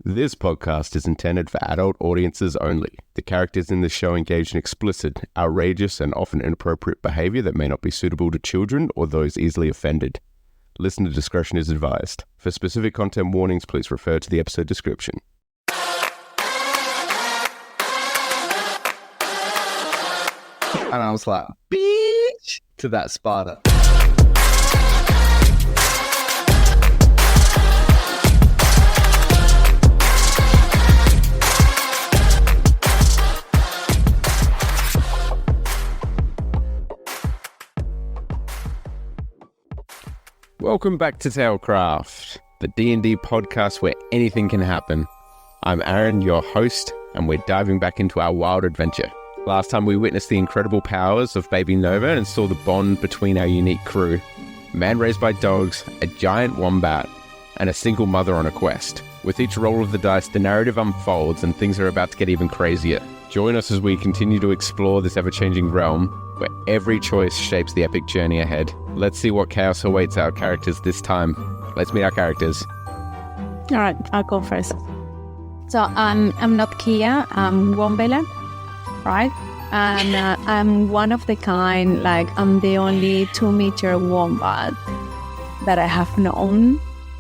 This podcast is intended for adult audiences only. The characters in this show engage in explicit, outrageous, and often inappropriate behavior that may not be suitable to children or those easily offended. Listener discretion is advised. For specific content warnings, please refer to the episode description. And I was like, bitch, to that spider. Welcome back to Tailcraft, the D&D podcast where anything can happen. I'm Aaron, your host, and we're diving back into our wild adventure. Last time we witnessed the incredible powers of baby Nova and saw the bond between our unique crew. A man raised by dogs, a giant wombat, and a single mother on a quest. With each roll of the dice, the narrative unfolds and things are about to get even crazier. Join us as we continue to explore this ever-changing realm where every choice shapes the epic journey ahead. Let's see what chaos awaits our characters this time. Let's meet our characters. All right, I'll go first. So I'm not Kia, I'm Wombella, right? And I'm one of the kind, like I'm the only 2-meter wombat that I have known.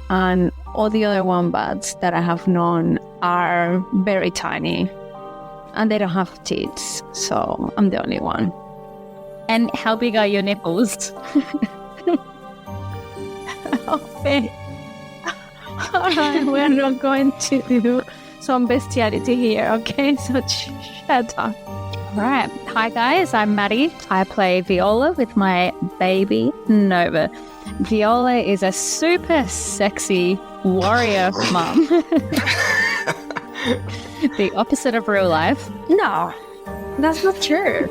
And all the other wombats that I have known are very tiny. And they don't have teeth, so I'm the only one. And how big are your nipples? Okay. All right, we're not going to do some bestiality here, okay? So shut up. All right. Hi, guys. I'm Maddie. I play Viola with my baby, Nova. Viola is a super sexy warrior mum. The opposite of real life. No, that's not true.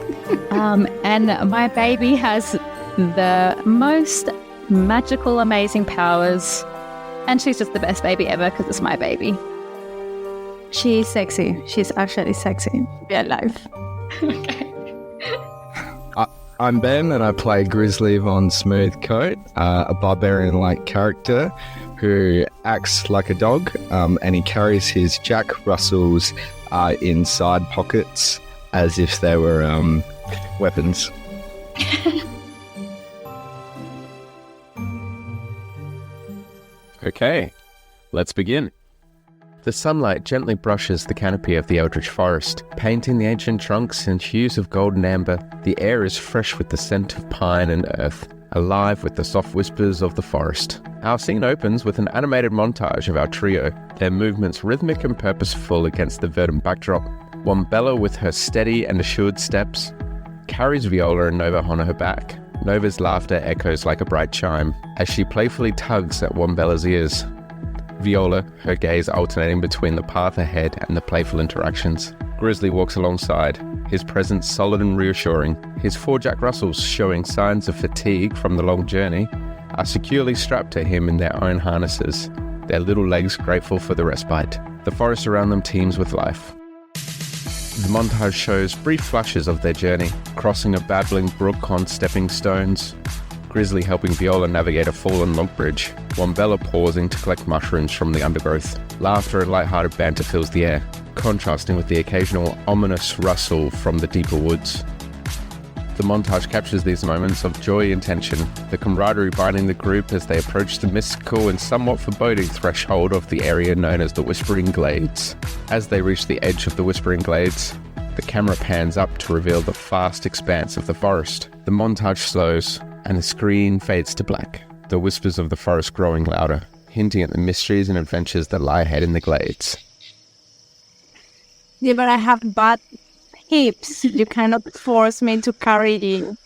And my baby has the most magical, amazing powers. And she's just the best baby ever because it's my baby. She's sexy. She's actually sexy. Real life. Okay. I'm Ben, and I play Grizzly Von Smoothcoat, a barbarian-like character who acts like a dog, and he carries his Jack Russells in side pockets as if they were weapons. Okay, let's begin. The sunlight gently brushes the canopy of the eldritch forest, painting the ancient trunks in hues of golden amber. The air is fresh with the scent of pine and earth, alive with the soft whispers of the forest. Our scene opens with an animated montage of our trio, their movements rhythmic and purposeful against the verdant backdrop. Wombella, with her steady and assured steps, carries Viola and Nova on her back. Nova's laughter echoes like a bright chime as she playfully tugs at Wombella's ears. Viola, her gaze alternating between the path ahead and the playful interactions. Grizzly walks alongside, his presence solid and reassuring. His 4 Jack Russells, showing signs of fatigue from the long journey, are securely strapped to him in their own harnesses, their little legs grateful for the respite. The forest around them teems with life. The montage shows brief flashes of their journey, crossing a babbling brook on stepping stones, Grizzly helping Viola navigate a fallen log bridge, Wombella pausing to collect mushrooms from the undergrowth. Laughter and light-hearted banter fills the air, contrasting with the occasional ominous rustle from the deeper woods. The montage captures these moments of joy and tension, the camaraderie binding the group as they approach the mystical and somewhat foreboding threshold of the area known as the Whispering Glades. As they reach the edge of the Whispering Glades, the camera pans up to reveal the vast expanse of the forest. The montage slows, and the screen fades to black, the whispers of the forest growing louder, hinting at the mysteries and adventures that lie ahead in the glades. Yeah, but I have bad hips. You cannot force me to carry you.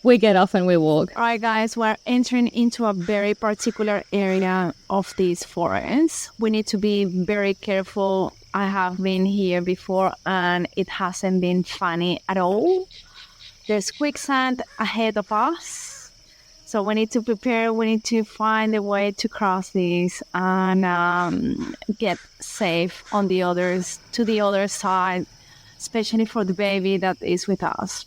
We get off and we walk. All right, guys, we're entering into a very particular area of this forest. We need to be very careful. I have been here before and it hasn't been funny at all. There's quicksand ahead of us. So we need to prepare. We need to find a way to cross this and get safe on the to the other side, especially for the baby that is with us.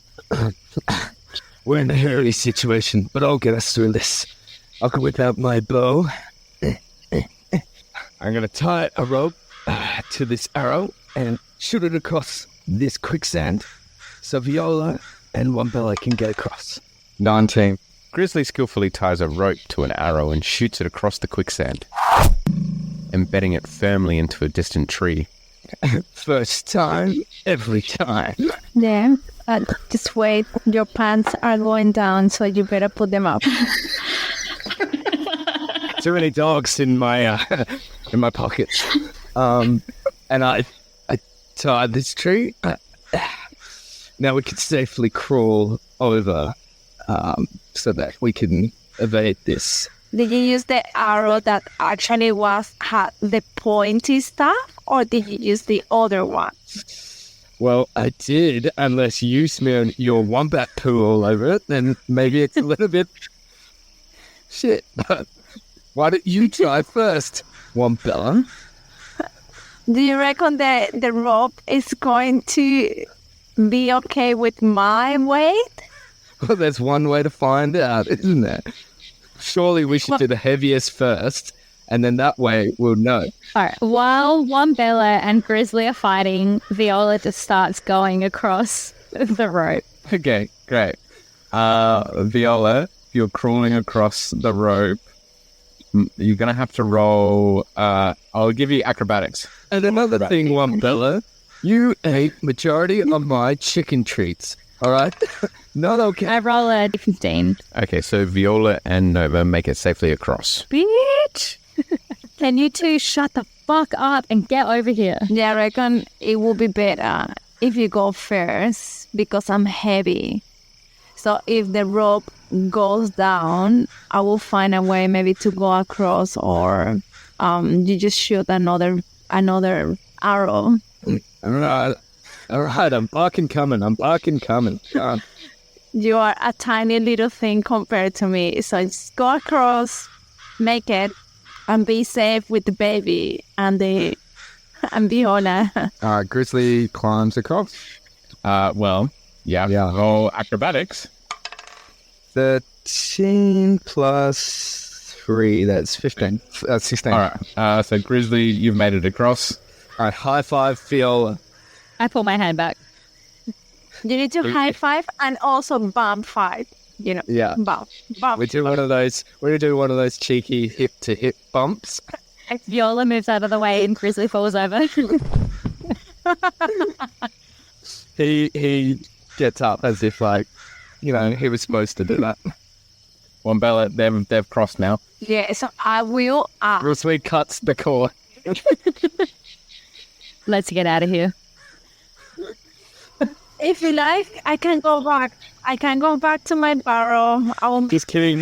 We're in a hairy situation, but I'll get us through this. I'll go whip out my bow. I'm going to tie a rope to this arrow and shoot it across this quicksand so Viola and Wombella can get across. 19. Grizzly skillfully ties a rope to an arrow and shoots it across the quicksand, embedding it firmly into a distant tree. First time, every time. Yeah. Just wait. Your pants are going down, so you better put them up. Too many dogs in my pockets. And I tied this tree. Now we can safely crawl over so that we can evade this. Did you use the arrow that actually had the pointy stuff, or did you use the other one? Well, I did, unless you smear your wombat poo all over it, then maybe it's a little bit shit. But why don't you try first, Wombella? Do you reckon that the rope is going to be okay with my weight? Well, there's one way to find out, isn't there? Surely we should do the heaviest first, and then that way we'll know. All right. While Wombella and Grizzly are fighting, Viola just starts going across the rope. Okay, great. Viola, you're crawling across the rope. You're going to have to roll... I'll give you acrobatics. And another thing, Wombella, you ate majority of my chicken treats, all right? Not okay. I roll a 15. Okay, so Viola and Nova make it safely across. Bitch! Can you two shut the fuck up and get over here? Yeah, I reckon it will be better if you go first because I'm heavy. So if the rope goes down, I will find a way maybe to go across, or you just shoot another arrow. All right, I'm barking coming. Come on. You are a tiny little thing compared to me. So just go across, make it, and be safe with the baby and Viola. Grizzly climbs across. Well, yeah. Roll acrobatics. 13 plus 3, that's 15. 16. All right. So Grizzly, you've made it across. All right, high five, Viola. I pull my hand back. You need to high five and also bump fight. You know, Yeah. bump. We do one of those. We're gonna do one of those cheeky hip to hip bumps. Viola moves out of the way and Grizzly falls over. He gets up as if he was supposed to do that. Wombella, they've crossed now. Yeah, so I will ask. Grizzly cuts the cord. Let's get out of here. If you like, I can go back. I can go back to my barrel. I will. Just kidding.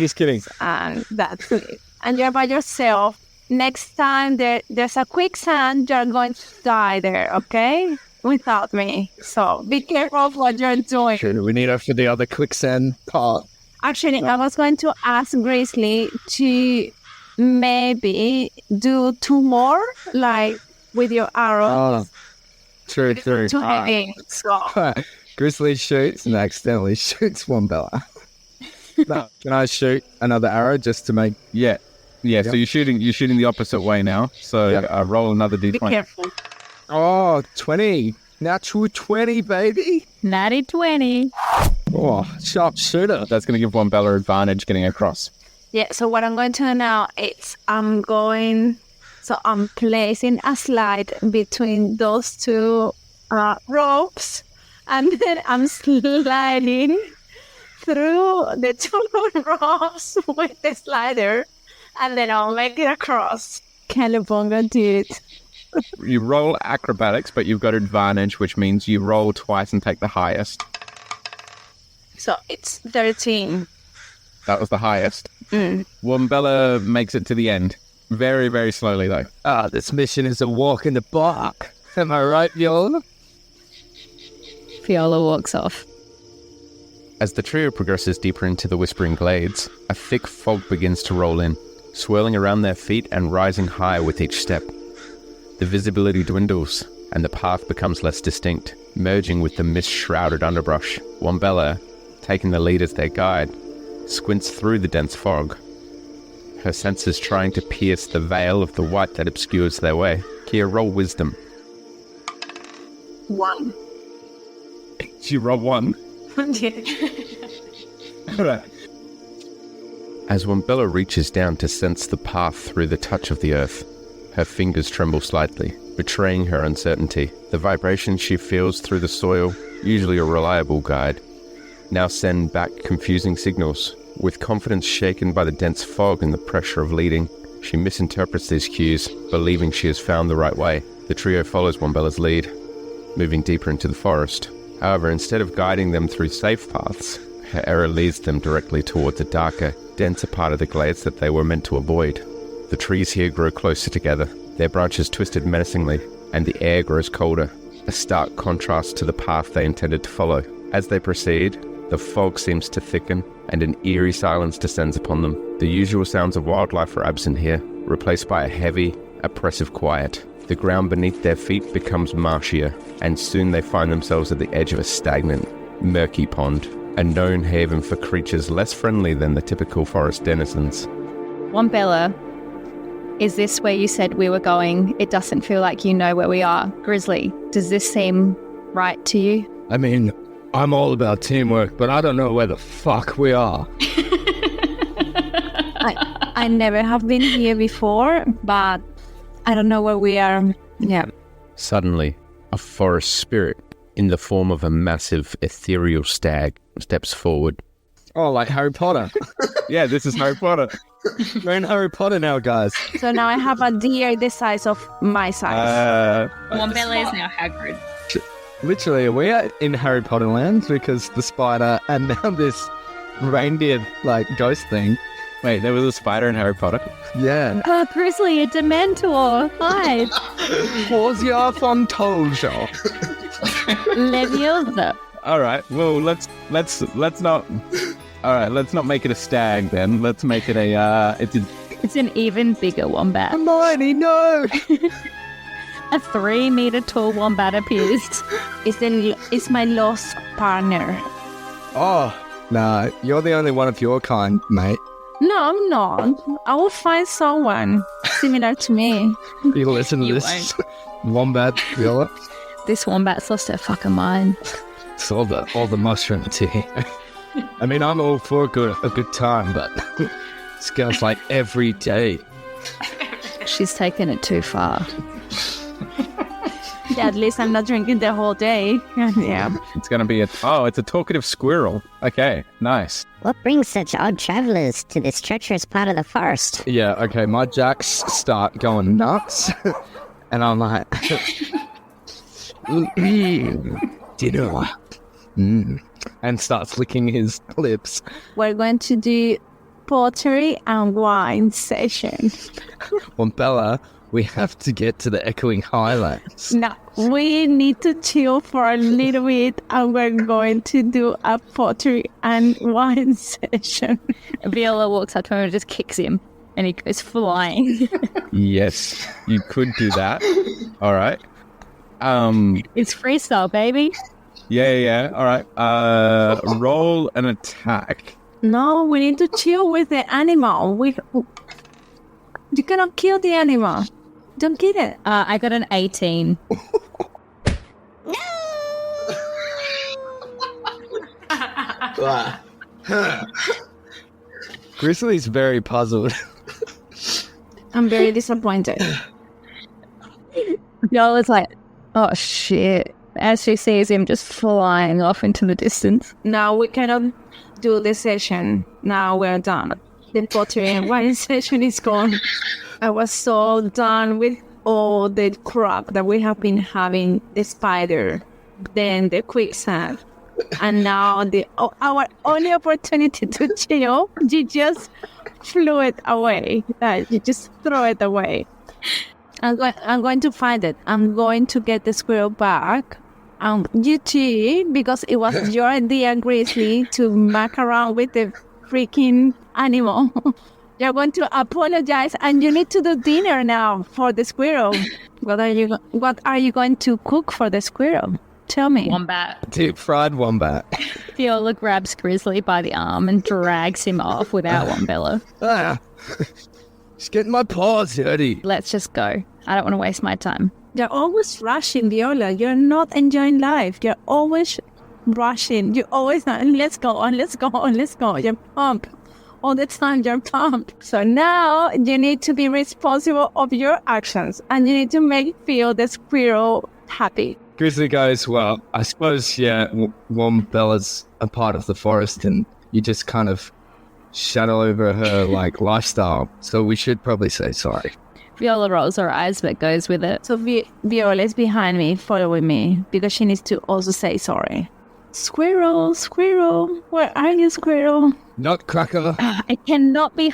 And that's it. And you're by yourself. Next time there's a quicksand, you're going to die there, okay? Without me. So be careful of what you're doing. Sure, we need her for the other quicksand part. Actually, I was going to ask Grizzly to maybe do 2 more, like with your arrow. Oh, true. Too heavy. So. Grizzly shoots and accidentally shoots Wombella. No, can I shoot another arrow just to make... Yeah. So you're shooting the opposite way now. So roll another d20. Be careful. Oh, 20. Natural 20, baby. Natty 20. Oh, sharp shooter. That's going to give Wombella advantage getting across. Yeah, so what I'm going to do now is I'm placing a slide between those 2 ropes, and then I'm sliding through the 2 ropes with the slider, and then I'll make it across. Calabunga did it. You roll acrobatics, but you've got advantage, which means you roll twice and take the highest. So it's 13. That was the highest. Wombella makes it to the end. Very, very slowly, though. This mission is a walk in the park. Am I right, Viola? Viola walks off. As the trio progresses deeper into the Whispering Glades, a thick fog begins to roll in, swirling around their feet and rising high with each step. The visibility dwindles, and the path becomes less distinct, merging with the mist-shrouded underbrush. Wombella, taking the lead as their guide, squints through the dense fog. her senses trying to pierce the veil of the white that obscures their way. Kia, roll wisdom. 1. You roll 1. Alright. As Wombella reaches down to sense the path through the touch of the earth, her fingers tremble slightly, betraying her uncertainty. The vibrations she feels through the soil, usually a reliable guide, now send back confusing signals. With confidence shaken by the dense fog and the pressure of leading, she misinterprets these cues, believing she has found the right way. The trio follows Wombella's lead, moving deeper into the forest. However, instead of guiding them through safe paths, her error leads them directly towards a darker, denser part of the glades that they were meant to avoid. The trees here grow closer together, their branches twisted menacingly, and the air grows colder, a stark contrast to the path they intended to follow. As they proceed, the fog seems to thicken, and an eerie silence descends upon them. The usual sounds of wildlife are absent here, replaced by a heavy, oppressive quiet. The ground beneath their feet becomes marshier, and soon they find themselves at the edge of a stagnant, murky pond, a known haven for creatures less friendly than the typical forest denizens. Wombella, is this where you said we were going? It doesn't feel like you know where we are. Grizzly, does this seem right to you? I mean, I'm all about teamwork, but I don't know where the fuck we are. I never have been here before, but I don't know where we are. Yeah. Suddenly, a forest spirit, in the form of a massive ethereal stag, steps forward. Oh, like Harry Potter. Yeah, this is Harry Potter. We're in Harry Potter now, guys. So now I have a deer the size of my size. Wombella is now Hagrid. Literally, we are in Harry Potter land because the spider and now this reindeer, like, ghost thing. Wait, there was a spider in Harry Potter? Yeah. Grizzly, a Dementor. Hi. Portia Fontolja. Leviosa. All right. Well, let's not. All right. Let's not make it a stag then. Let's make it a. It's an even bigger wombat. Hermione, no. A 3-meter tall wombat appears. It's my lost partner. Oh, nah. You're the only one of your kind, mate. No, I'm not. I will find someone similar to me. You listen to this wombat, Viola. This wombat's lost her fucking mind. It's all the mushroom tea. I mean, I'm all for a good time, but this girl's like every day. She's taken it too far. Yeah, at least I'm not drinking the whole day. Yeah. It's going to be it's a talkative squirrel. Okay, nice. What brings such odd travelers to this treacherous part of the forest? Yeah, okay, my jacks start going nuts. And I'm like, dinner. And starts licking his lips. We're going to do pottery and wine session. Wombella, we have to get to the Echoing Highlands. Now, we need to chill for a little bit and we're going to do a pottery and wine session. Viola walks up to him and just kicks him and he goes flying. Yes, you could do that. All right. It's freestyle, baby. Yeah. All right. Roll an attack. No, we need to chill with the animal. You cannot kill the animal. Don't kill it. I got an 18. Grizzly's very puzzled. I'm very disappointed. Viola's like, oh shit. As she sees him just flying off into the distance. Now we cannot do the session. Now we're done. The pottery and wine session is gone. I was so done with all the crap that we have been having. The spider, then the quicksand, and now our only opportunity to chill, you just flew it away. You just throw it away. I'm going to find it. I'm going to get the squirrel back. You too, because it was your idea, Grizzly, to muck around with the freaking animal. You're going to apologize, and you need to do dinner now for the squirrel. What are you going to cook for the squirrel? Tell me. Wombat. Deep fried wombat. Viola grabs Grizzly by the arm and drags him off without Wombella. Just getting my paws dirty. Let's just go. I don't want to waste my time. You're always rushing, Viola. You're not enjoying life. You're always rushing. You always let's go on, let's go on, let's go. You're pumped. All the time you're pumped. So now you need to be responsible of your actions and you need to feel the squirrel happy. Grizzly goes, well, I suppose, yeah, Wombella's a part of the forest and you just kind of shadow over her, like, lifestyle. So we should probably say sorry. Viola rolls her eyes but goes with it. So Viola is behind me, following me, because she needs to also say sorry. Squirrel, squirrel, where are you, squirrel? Nutcracker. It cannot be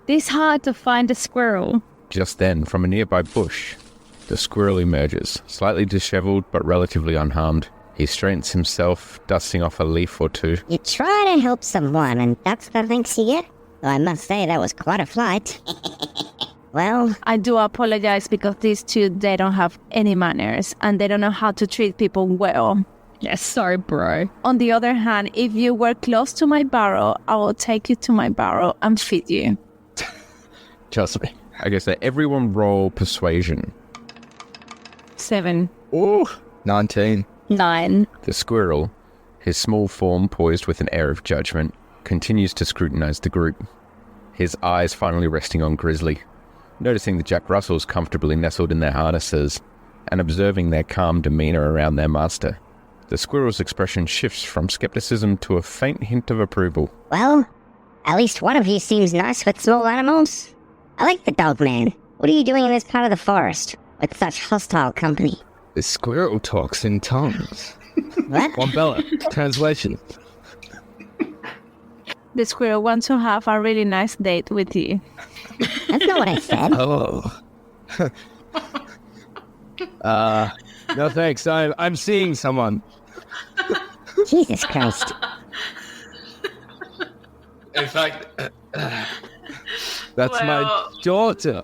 this hard to find a squirrel. Just then, from a nearby bush, the squirrel emerges, slightly disheveled but relatively unharmed. He straightens himself, dusting off a leaf or two. You try to help someone, and that's the thanks you get? Though I must say that was quite a flight. Well, I do apologize because these two, they don't have any manners and they don't know how to treat people well. Yes, sorry, bro. On the other hand, if you were close to my barrel, I will take you to my barrel and feed you. Trust me. Okay, so everyone roll persuasion. 7. Ooh. 19. 9. The squirrel, his small form poised with an air of judgment, continues to scrutinize the group, his eyes finally resting on Grizzly. Noticing the Jack Russells comfortably nestled in their harnesses and observing their calm demeanor around their master, the squirrel's expression shifts from skepticism to a faint hint of approval. well, at least one of you seems nice with small animals. I like the dog man. What are you doing in this part of the forest with such hostile company? The squirrel talks in tongues. What? Wombella. Translation. The squirrel wants to have a really nice date with you. That's not what I said. Oh. No thanks. I'm seeing someone. Jesus Christ. In fact, that's my daughter.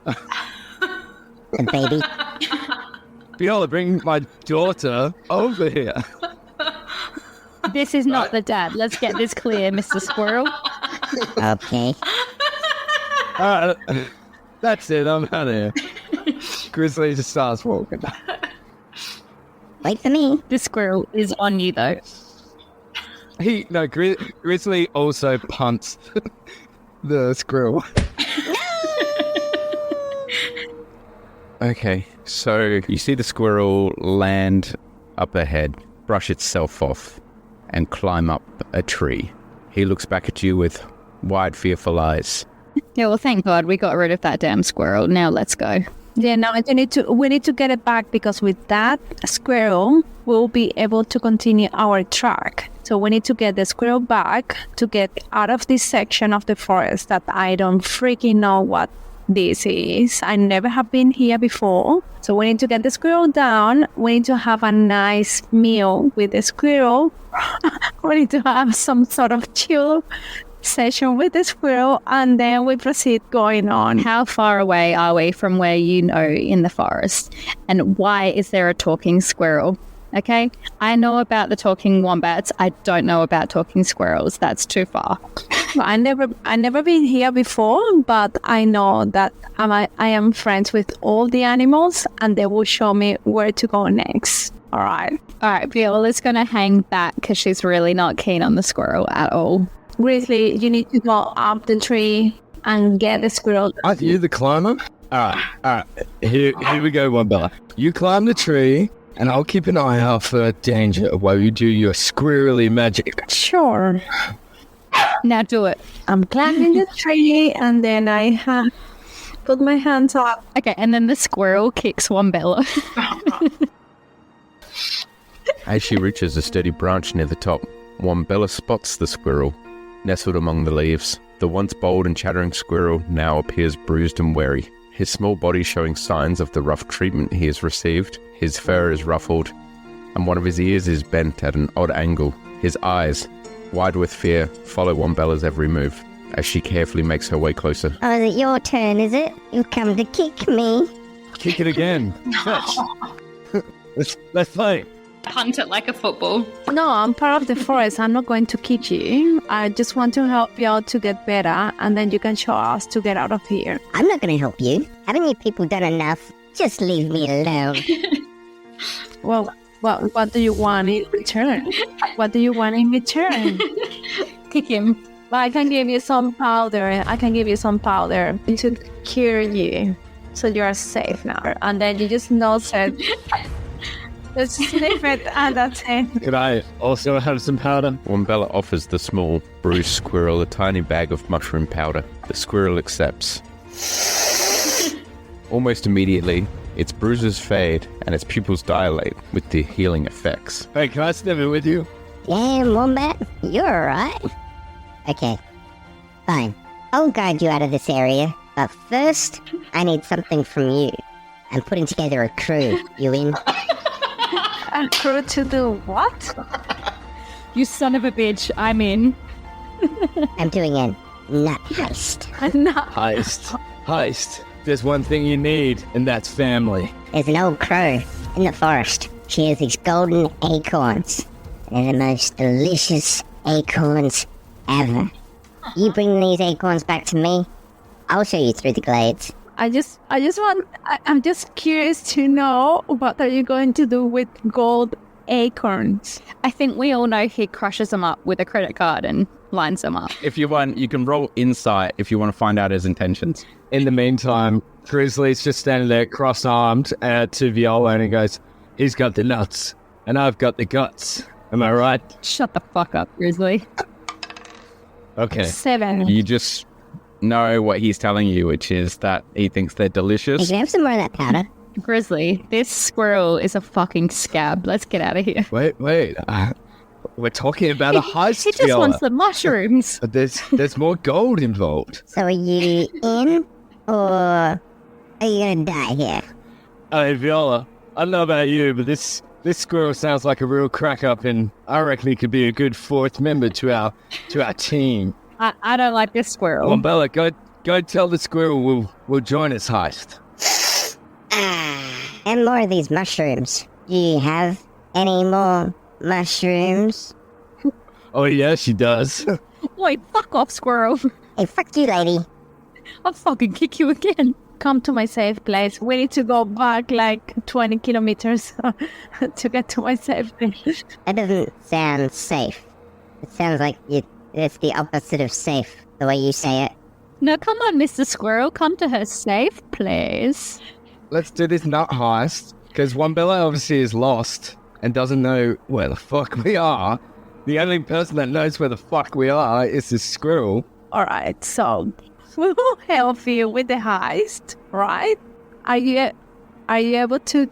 The baby. Viola, bring my daughter over here. This is not the dad. Let's get this clear, Mr. Squirrel. Okay. All right, that's it. I'm out of here. Grizzly just starts walking. Wait for me. The squirrel is on you, though. Grizzly also punts the squirrel. Okay, so you see the squirrel land up ahead, brush itself off, and climb up a tree. He looks back at you with wide, fearful eyes. Yeah, well, thank God we got rid of that damn squirrel. Now let's go. Yeah, now we need to get it back because with that squirrel, we'll be able to continue our track. So we need to get the squirrel back to get out of this section of the forest that I don't freaking know what this is. I never have been here before. So we need to get the squirrel down. We need to have a nice meal with the squirrel. We need to have some sort of chill session with the squirrel, and then we proceed going on. How far away are we from where you know in the forest? And why is there a talking squirrel? Okay, I know about the talking wombats. I don't know about talking squirrels. That's too far. I never been here before, but I know that I am friends with all the animals, and they will show me where to go next. All right, Viola's gonna hang back because she's really not keen on the squirrel at all. Grizzly, you need to go up the tree and get the squirrel. Aren't you the climber? All right. Here we go, Wombella. You climb the tree, and I'll keep an eye out for danger while you do your squirrely magic. Sure. Now do it. I'm climbing the tree, and then I put my hands up. Okay, and then the squirrel kicks Wombella. As she reaches a sturdy branch near the top, Wombella spots the squirrel, nestled among the leaves. The once bold and chattering squirrel now appears bruised and weary, his small body showing signs of the rough treatment he has received. His fur is ruffled, and one of his ears is bent at an odd angle. His eyes, wide with fear, follow Wombella's every move as she carefully makes her way closer. Oh, is it your turn, is it? You come to kick me. Kick it again. Fetch. Let's play. Punt it like a football. No, I'm part of the forest. I'm not going to kick you. I just want to help you out to get better, and then you can show us to get out of here. I'm not going to help you. Haven't you people done enough? Just leave me alone. Well, what do you want in return? What do you want in return? Kick him. Well, I can give you some powder. To cure you, so you are safe now. And then you just nose it. Just sniff it, and that's it. Could I also have some powder? Wombella offers the small, bruised squirrel a tiny bag of mushroom powder. The squirrel accepts. Almost immediately, its bruises fade and its pupils dilate with the healing effects. Hey, can I sniff it with you? Yeah, Wombat, you're alright. Okay, fine. I'll guide you out of this area, but first, I need something from you. I'm putting together a crew. You in? A crew to do what? You son of a bitch, I'm in. I'm doing a nut heist. No. Heist. There's one thing you need, and that's family. There's an old crow in the forest. She has these golden acorns. They're the most delicious acorns ever. You bring these acorns back to me, I'll show you through the glades. I'm just curious to know, what are you going to do with gold acorns? I think we all know he crushes them up with a credit card and lines them up. If you want, you can roll insight if you want to find out his intentions. In the meantime, Grizzly's just standing there cross-armed to Viola, and he goes, he's got the nuts, and I've got the guts. Am I right? Shut the fuck up, Grizzly. Okay. 7. You just know what he's telling you, which is that he thinks they're Hey, delicious. can I have some more of that powder? Grizzly, this squirrel is a fucking scab. Let's get out of here. Wait. We're talking about a heist, He just Viola. wants the mushrooms. But there's more gold involved. So are you in, or are you gonna die here? Hey, Viola, I don't know about you, but this squirrel sounds like a real crack-up, and I reckon he could be a good fourth member to our team. I don't like this squirrel. Wombella, go tell the squirrel we'll join us heist. And more of these mushrooms. Do you have any more mushrooms? Oh yeah, she does. Wait, fuck off, squirrel. Hey, fuck you, lady. I'll fucking kick you again. Come to my safe place. We need to go back like 20 kilometers to get to my safe place. That doesn't sound safe. It sounds like it's the opposite of safe, the way you say it. No, come on, Mr. Squirrel. Come to her safe place. Let's do this nut heist, because Wombella obviously is lost and doesn't know where the fuck we are. The only person that knows where the fuck we are is this squirrel. All right, so we will help you with the heist, right? Are you able to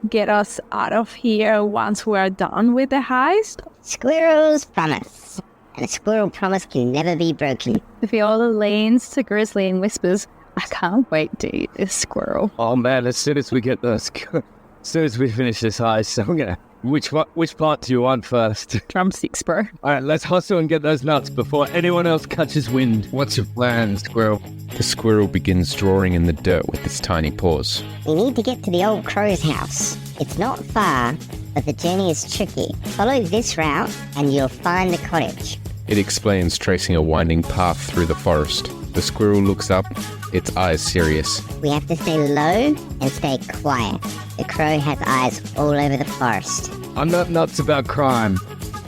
get us out of here once we are done with the heist? Squirrel's promise. And a squirrel promise can never be broken. Viola leans to Grizzly and whispers, I can't wait to eat this squirrel. Oh man, as soon as we finish this heist, I'm gonna... Which part do you want first? Drumsticks, bro. Alright, let's hustle and get those nuts before anyone else catches wind. What's your plan, squirrel? The squirrel begins drawing in the dirt with its tiny paws. We need to get to the old crow's house. It's not far, but the journey is tricky. Follow this route and you'll find the cottage. It explains, tracing a winding path through the forest. The squirrel looks up, its eyes serious. We have to stay low and stay quiet. The crow has eyes all over the forest. I'm not nuts about crime,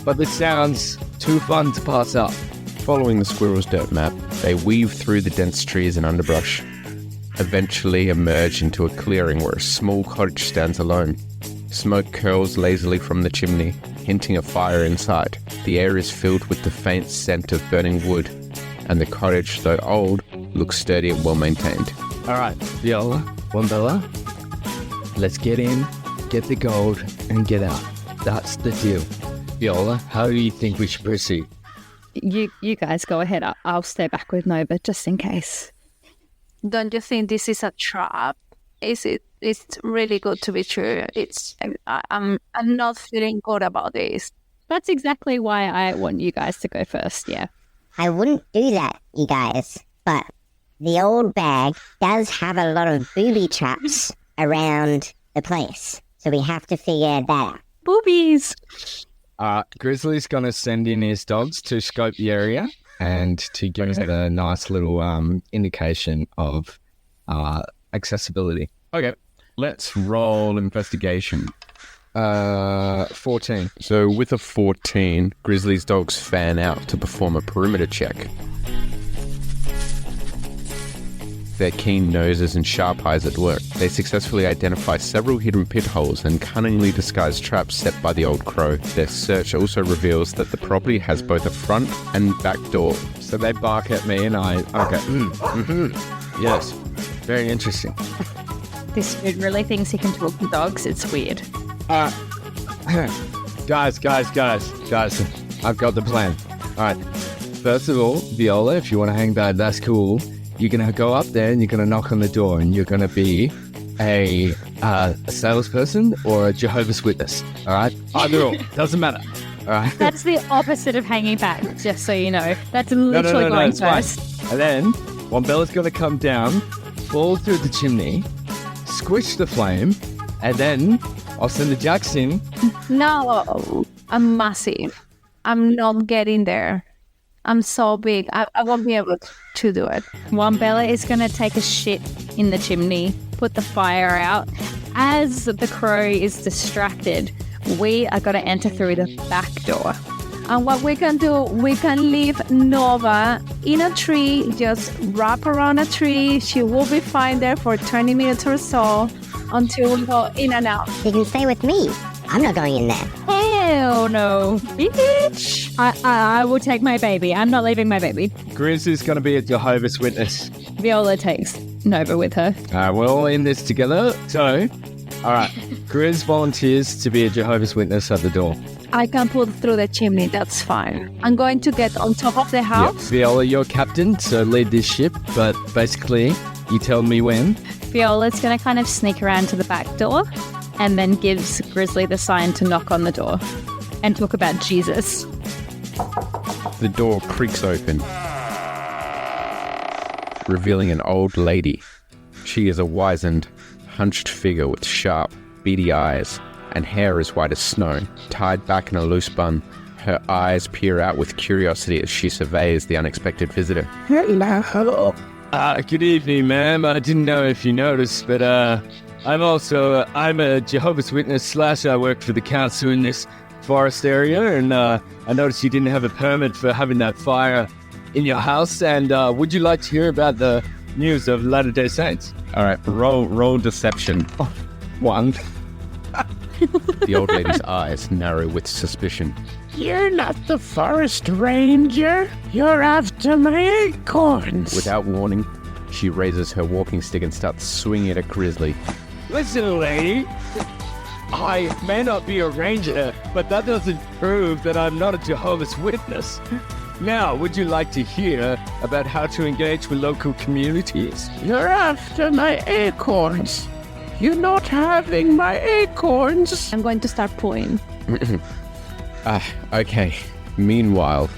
but this sounds too fun to pass up. Following the squirrel's dirt map, they weave through the dense trees and underbrush, eventually emerge into a clearing where a small cottage stands alone. Smoke curls lazily from the chimney, hinting of fire inside. The air is filled with the faint scent of burning wood, and the cottage, though old, looks sturdy and well maintained. Alright, Viola, Wombella, let's get in, get the gold, and get out. That's the deal. Viola, how do you think we should proceed? You guys go ahead. I'll stay back with Nova just in case. Don't you think this is a trap? It's really good to be true. I'm not feeling good about this. That's exactly why I want you guys to go first, yeah. I wouldn't do that, you guys, but the old bag does have a lot of booby traps around the place, so we have to figure that out. Boobies. Grizzly's going to send in his dogs to scope the area and to give us a nice little indication of accessibility. Okay. Let's roll investigation. 14. So with a 14, Grizzly's dogs fan out to perform a perimeter check. Their keen noses and sharp eyes at work, they successfully identify several hidden pit holes and cunningly disguised traps set by the old crow. Their search also reveals that the property has both a front and back door. So they bark at me and I... Okay. Yes. Very interesting. This dude really thinks he can talk to dogs. It's weird. Guys, I've got the plan. All right. First of all, Viola, if you want to hang back, that's cool. You're going to go up there and you're going to knock on the door and you're going to be a salesperson or a Jehovah's Witness. All right? Either or. Doesn't matter. All right? That's the opposite of hanging back, just so you know. That's literally going it's fine. first. And then Wombella's going to come down, fall through the chimney, squish the flame, and then I'll send the jacks in. No, I'm massive. I'm not getting there. I'm so big. I won't be able to do it. Wombella is going to take a shit in the chimney, put the fire out. As the crow is distracted, we are going to enter through the back door. And what we can do, we can leave Nova in a tree, just wrap around a tree. She will be fine there for 20 minutes or so until we go in and out. You can stay with me. I'm not going in there. Hell no, bitch. I will take my baby. I'm not leaving my baby. Grizz is going to be a Jehovah's Witness. Viola takes Nova with her. We're all in this together. So, all right. Grizz volunteers to be a Jehovah's Witness at the door. I can pull through the chimney, that's fine. I'm going to get on top of the house. Viola, you're captain, so lead this ship. But basically, you tell me when. Viola's going to kind of sneak around to the back door and then gives Grizzly the sign to knock on the door and talk about Jesus. The door creaks open, revealing an old lady. She is a wizened, hunched figure with sharp, beady eyes and hair as white as snow, tied back in a loose bun. Her eyes peer out with curiosity as she surveys the unexpected visitor. Hello. Good evening, ma'am. I didn't know if you noticed, but I'm a Jehovah's Witness / I work for the council in this forest area, and I noticed you didn't have a permit for having that fire in your house, and would you like to hear about the news of Latter-day Saints? All right, roll deception. 1. The old lady's eyes narrow with suspicion. You're not the forest ranger. You're after my acorns. Without warning, she raises her walking stick and starts swinging it at Grizzly. Listen, lady, I may not be a ranger, but that doesn't prove that I'm not a Jehovah's Witness. Now, would you like to hear about how to engage with local communities? You're after my acorns. You're not having my acorns. I'm going to start pulling. Okay. Meanwhile,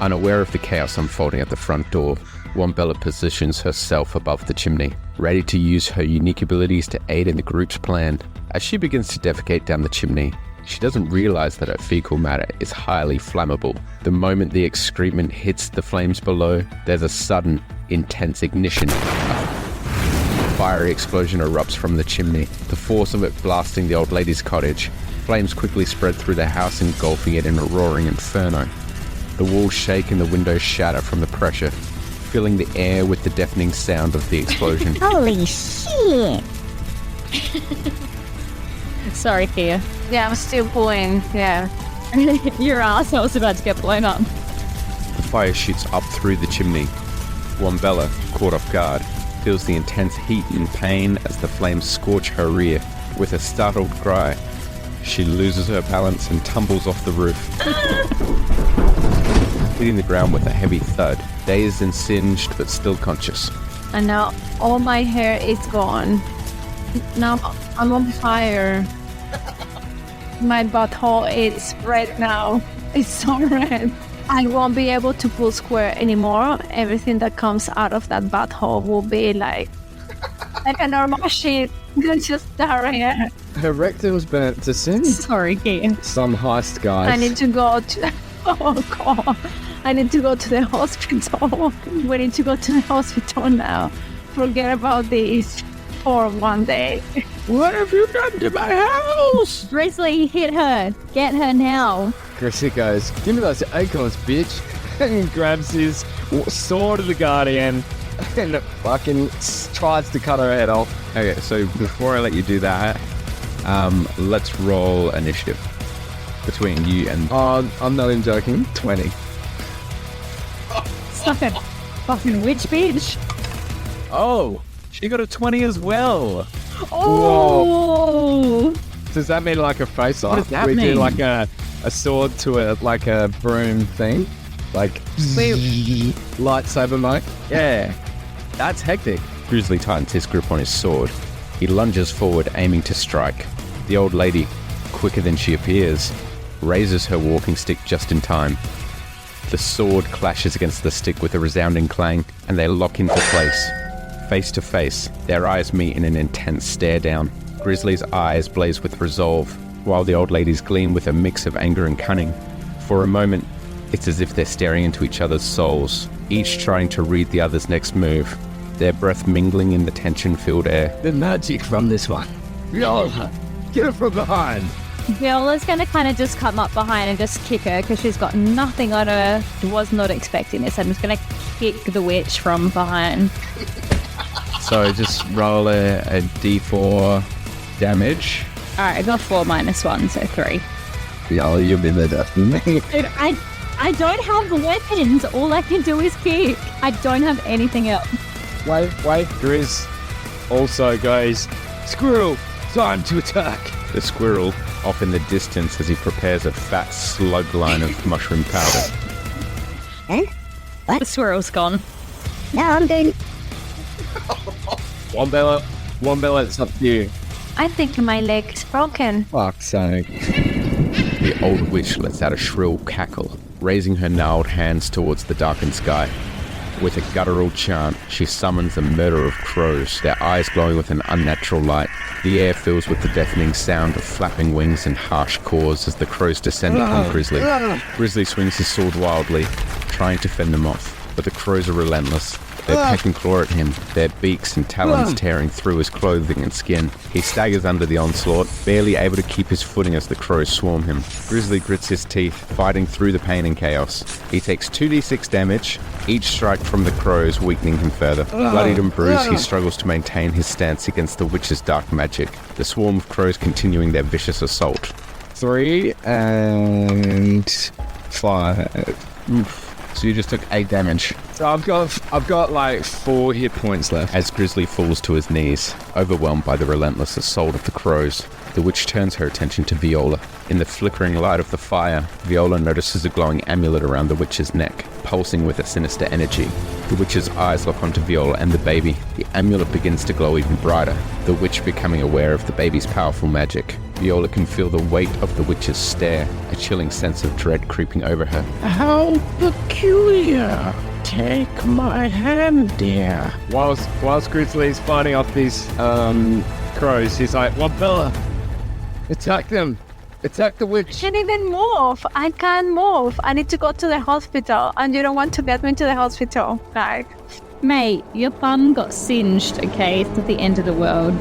unaware of the chaos unfolding at the front door, Wombella positions herself above the chimney, ready to use her unique abilities to aid in the group's plan. As she begins to defecate down the chimney, she doesn't realize that her fecal matter is highly flammable. The moment the excrement hits the flames below, there's a sudden, intense ignition. A fiery explosion erupts from the chimney, the force of it blasting the old lady's cottage. Flames quickly spread through the house, engulfing it in a roaring inferno. The walls shake and the windows shatter from the pressure, filling the air with the deafening sound of the explosion. Holy shit! Sorry, Kia. Yeah, I'm still pulling. Yeah. Your asshole's about to get blown up. The fire shoots up through the chimney. Wombella, caught off guard, feels the intense heat and pain as the flames scorch her rear. With a startled cry, she loses her balance and tumbles off the roof, hitting the ground with a heavy thud, dazed and singed but still conscious. And now all my hair is gone. Now I'm on fire. My butthole is red now. It's so red. I won't be able to pull square anymore. Everything that comes out of that butthole will be like a normal shit. It's just diarrhea. Her rectum was burnt to sin. Sorry, Ian. Some heist guys. I need to go to. Oh God! I need to go to the hospital. We need to go to the hospital now. Forget about this for one day. What have you done to my house? Grizzly, hit her. Get her now. Chrissy goes, give me those acorns, bitch. And grabs his sword of the Guardian and fucking tries to cut her head off. Okay, so before I let you do that, let's roll initiative between you and. Oh, I'm not even joking. 20. Suck it. Fucking witch bitch. Oh, she got a 20 as well. Oh. Does that mean like a face off? What does that we mean? do like a sword to a broom thing? Like lightsaber mode? Yeah, that's hectic. Grizzly tightens his grip on his sword. He lunges forward, aiming to strike. The old lady, quicker than she appears, raises her walking stick just in time. The sword clashes against the stick with a resounding clang, and they lock into place. Face to face, their eyes meet in an intense stare down. Grizzly's eyes blaze with resolve, while the old lady's gleam with a mix of anger and cunning. For a moment, it's as if they're staring into each other's souls, each trying to read the other's next move, their breath mingling in the tension-filled air. The magic from this one. Viola, get her from behind. Viola's going to kind of just come up behind and just kick her because she's got nothing on her. Was not expecting this. I'm just going to kick the witch from behind. So just roll a d4 damage. Alright, I got 4 minus 1, so 3. Viola, you'll be the death of me. Dude, I don't have weapons. All I can do is kick. I don't have anything else. Wait. Grizz also goes, squirrel, time to attack. The squirrel, off in the distance as he prepares a fat slug line of mushroom powder. Huh? The squirrel's gone. No, I'm doing. Wombella, it's up to you. I think my leg's broken. Fuck's sake. The old witch lets out a shrill cackle, raising her gnarled hands towards the darkened sky. With a guttural chant, she summons a murder of crows, their eyes glowing with an unnatural light. The air fills with the deafening sound of flapping wings and harsh caws as the crows descend upon Grizzly. Grizzly swings his sword wildly, trying to fend them off, but the crows are relentless. They peck and claw at him, their beaks and talons tearing through his clothing and skin. He staggers under the onslaught, barely able to keep his footing as the crows swarm him. Grizzly grits his teeth, fighting through the pain and chaos. He takes 2d6 damage, each strike from the crows weakening him further. Bloodied and bruised, he struggles to maintain his stance against the witch's dark magic, the swarm of crows continuing their vicious assault. 3 and 5. So you just took 8 damage. So I've got like 4 hit points left. As Grizzly falls to his knees, overwhelmed by the relentless assault of the crows, the witch turns her attention to Viola. In the flickering light of the fire, Viola notices a glowing amulet around the witch's neck, pulsing with a sinister energy. The witch's eyes lock onto Viola and the baby. The amulet begins to glow even brighter, the witch becoming aware of the baby's powerful magic. Viola can feel the weight of the witch's stare, a chilling sense of dread creeping over her. How peculiar. Take my hand, dear. Whilst Grizzly's fighting off these crows, he's like, Wombella, attack them. Attack the witch. I can't even move. I can't move. I need to go to the hospital, and you don't want to get me to the hospital. Like, Mate, your bum got singed, okay? It's not the end of the world.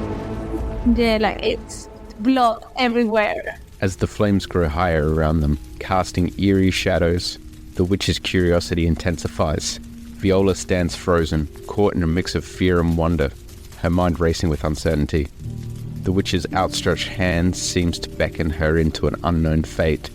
yeah, like it's blood everywhere. As the flames grow higher around them, casting eerie shadows, the witch's curiosity intensifies. Viola stands frozen, caught in a mix of fear and wonder, her mind racing with uncertainty. The witch's outstretched hand seems to beckon her into an unknown fate,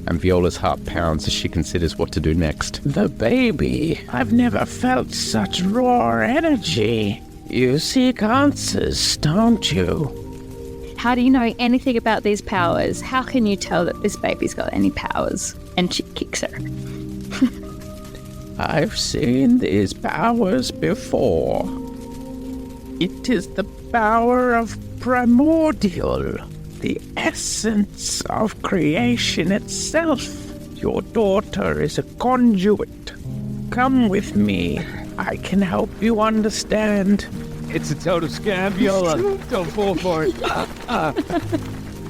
and Viola's heart pounds as she considers what to do next. The baby. I've never felt such raw energy. You seek answers, don't you? How do you know anything about these powers? How can you tell that this baby's got any powers? And she kicks her. I've seen these powers before. It is the power of primordial, the essence of creation itself. Your daughter is a conduit. Come with me. I can help you understand. It's a total scam, Viola. Don't fall for it.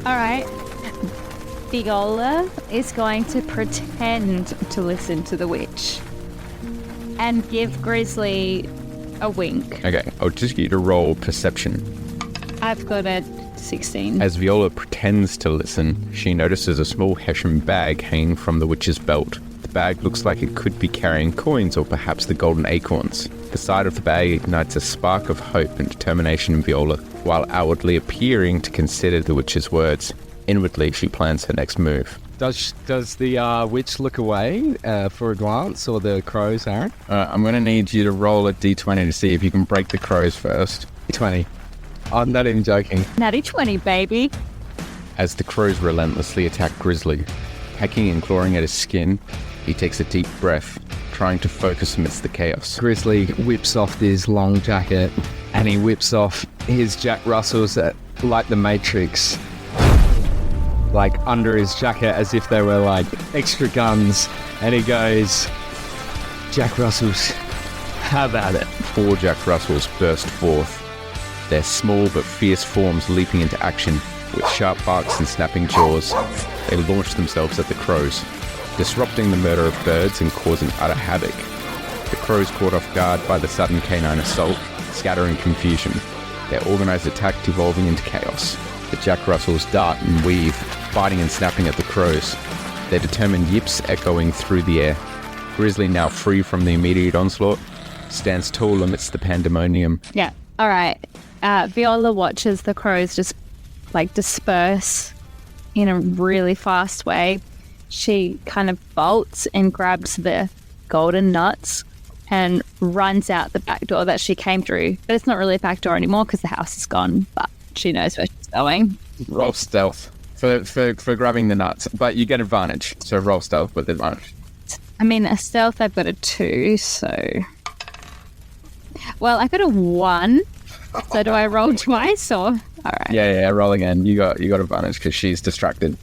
All right. Viola is going to pretend to listen to the witch and give Grizzly a wink. Okay, I'll just get you to roll perception. I've got a 16. As Viola pretends to listen, she notices a small Hessian bag hanging from the witch's belt. The bag looks like it could be carrying coins or perhaps the golden acorns. The sight of the bag ignites a spark of hope and determination in Viola, while outwardly appearing to consider the witch's words. Inwardly, she plans her next move. Does the witch look away for a glance, or the crows, Aaron? I'm going to need you to roll a d20 to see if you can break the crows first. 20. I'm not even joking. Natty 20, baby. As the crows relentlessly attack Grizzly, pecking and clawing at his skin, he takes a deep breath, trying to focus amidst the chaos. Grizzly whips off his long jacket, and he whips off his Jack Russells like the Matrix, like under his jacket as if they were like extra guns, and he goes, Jack Russells, how about it? 4 Jack Russells burst forth, their small but fierce forms leaping into action. With sharp barks and snapping jaws, they launch themselves at the crows, disrupting the murder of birds and causing utter havoc. The crows, caught off guard by the sudden canine assault, scatter in confusion, their organized attack devolving into chaos. The Jack Russells dart and weave, biting and snapping at the crows, their determined yips echoing through the air. Grizzly, now free from the immediate onslaught, stands tall amidst the pandemonium. Yeah. All right. Viola watches the crows just disperse in a really fast way. She kind of bolts and grabs the golden nuts and runs out the back door that she came through. But it's not really a back door anymore because the house is gone, but she knows where she's going. Roll stealth for grabbing the nuts, but you get advantage. So roll stealth with advantage. I mean, a stealth, I've got a 2, so... Well, I got a 1. So do I roll twice or... All right. Yeah, roll again. You got advantage because she's distracted.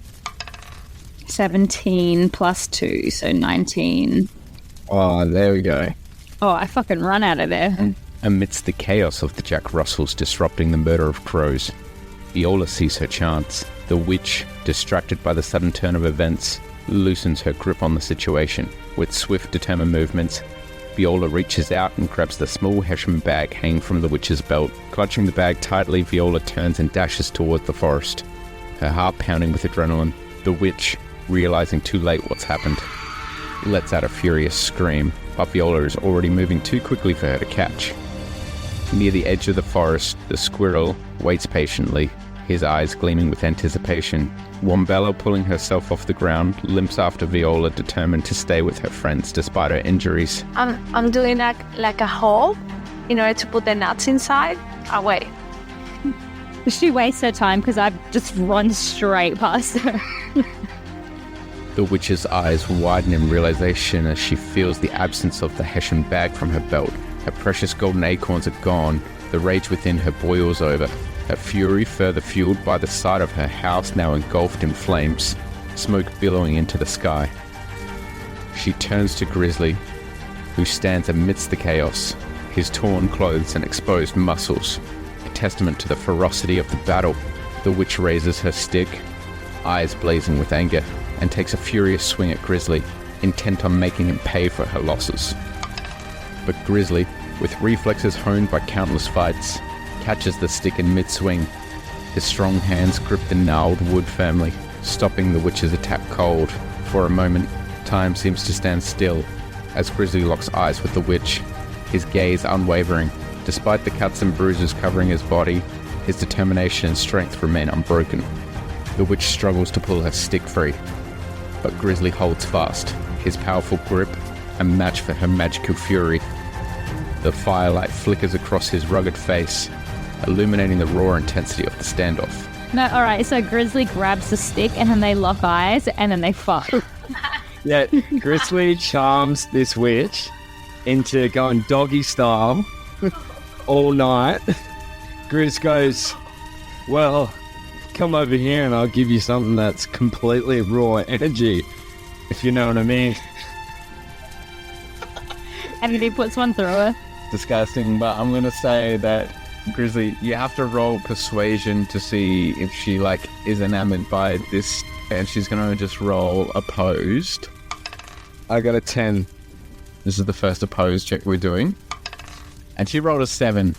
17 plus 2, so 19. Oh, there we go. Oh, I fucking run out of there. Amidst the chaos of the Jack Russells disrupting the murder of crows, Viola sees her chance. The witch, distracted by the sudden turn of events, loosens her grip on the situation. With swift, determined movements, Viola reaches out and grabs the small Hessian bag hanging from the witch's belt. Clutching the bag tightly, Viola turns and dashes towards the forest, her heart pounding with adrenaline. The witch, realizing too late what's happened, lets out a furious scream, but Viola is already moving too quickly for her to catch. Near the edge of the forest, the squirrel waits patiently, his eyes gleaming with anticipation. Wombella, pulling herself off the ground, limps after Viola, determined to stay with her friends despite her injuries. I'm doing like a hole in order to put the nuts inside. Wait. She wastes her time because I've just run straight past her. The witch's eyes widen in realization as she feels the absence of the Hessian bag from her belt. Her precious golden acorns are gone. The rage within her boils over, her fury further fueled by the sight of her house now engulfed in flames, smoke billowing into the sky. She turns to Grizzly, who stands amidst the chaos, his torn clothes and exposed muscles, a testament to the ferocity of the battle. The witch raises her stick, eyes blazing with anger, and takes a furious swing at Grizzly, intent on making him pay for her losses. But Grizzly, with reflexes honed by countless fights, catches the stick in mid-swing. His strong hands grip the gnarled wood firmly, stopping the witch's attack cold. For a moment, time seems to stand still as Grizzly locks eyes with the witch, his gaze unwavering. Despite the cuts and bruises covering his body, his determination and strength remain unbroken. The witch struggles to pull her stick free, but Grizzly holds fast, his powerful grip a match for her magical fury. The firelight flickers across his rugged face, illuminating the raw intensity of the standoff. No, alright, so Grizzly grabs the stick and then they lock eyes and then they fuck. Yeah, Grizzly charms this witch into going doggy style all night. Grizz goes, well, come over here and I'll give you something that's completely raw energy, if you know what I mean. And then he puts one through her. Disgusting, but I'm going to say that Grizzly, you have to roll persuasion to see if she is enamored by this, and she's gonna just roll opposed. I got a 10. This is the first opposed check we're doing, and she rolled a 7.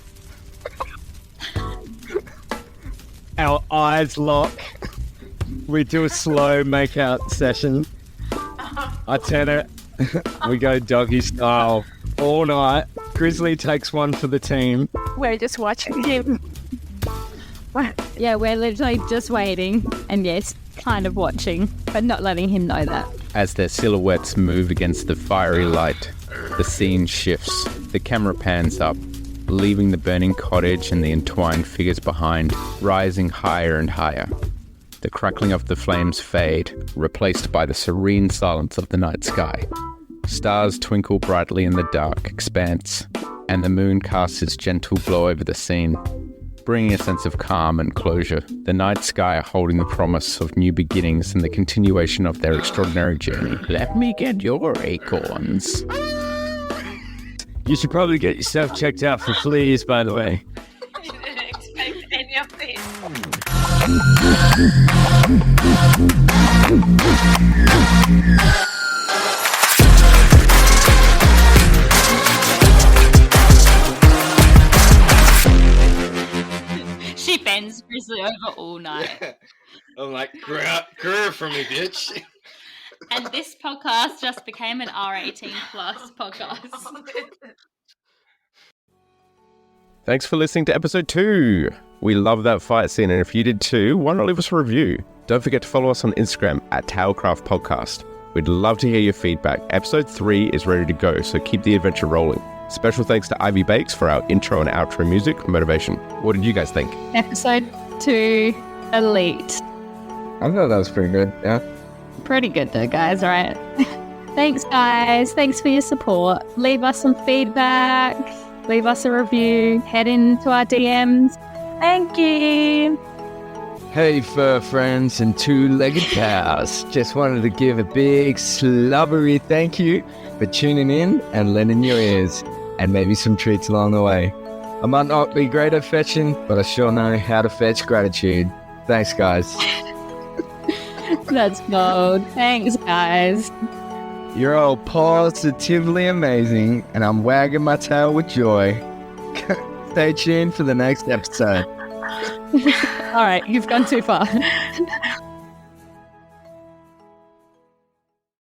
Our eyes lock. We do a slow make-out session. I turn it. We go doggy style all night. Grizzly takes one for the team. We're just watching him. Yeah, we're literally just waiting and yes, kind of watching, but not letting him know that. As their silhouettes move against the fiery light, the scene shifts. The camera pans up, leaving the burning cottage and the entwined figures behind, rising higher and higher. The crackling of the flames fade, replaced by the serene silence of the night sky. Stars twinkle brightly in the dark expanse, and the moon casts its gentle glow over the scene, bringing a sense of calm and closure. The night sky holding the promise of new beginnings and the continuation of their extraordinary journey. Let me get your acorns. You should probably get yourself checked out for fleas, by the way. I didn't expect any of this. She bends Grizzly over all night. I'm like, grew for me, bitch. And this podcast just became an R18 plus podcast. Thanks for listening to episode 2. We love that fight scene, and if you did too, why not leave us a review? Don't forget to follow us on Instagram at Tailcraft Podcast. We'd love to hear your feedback. Episode 3 is ready to go, so keep the adventure rolling. Special thanks to Ivy Bakes for our intro and outro music motivation. What did you guys think? Episode 2, Elite. I thought that was pretty good, yeah. Pretty good though, guys, right? Thanks, guys. Thanks for your support. Leave us some feedback. Leave us a review. Head into our DMs. Thank you. Hey, fur friends and two-legged pals. Just wanted to give a big slubbery thank you for tuning in and lending your ears, and maybe some treats along the way. I might not be great at fetching, but I sure know how to fetch gratitude. Thanks, guys. That's gold. Thanks, guys. You're all positively amazing, and I'm wagging my tail with joy. Stay tuned for the next episode. All right, you've gone too far.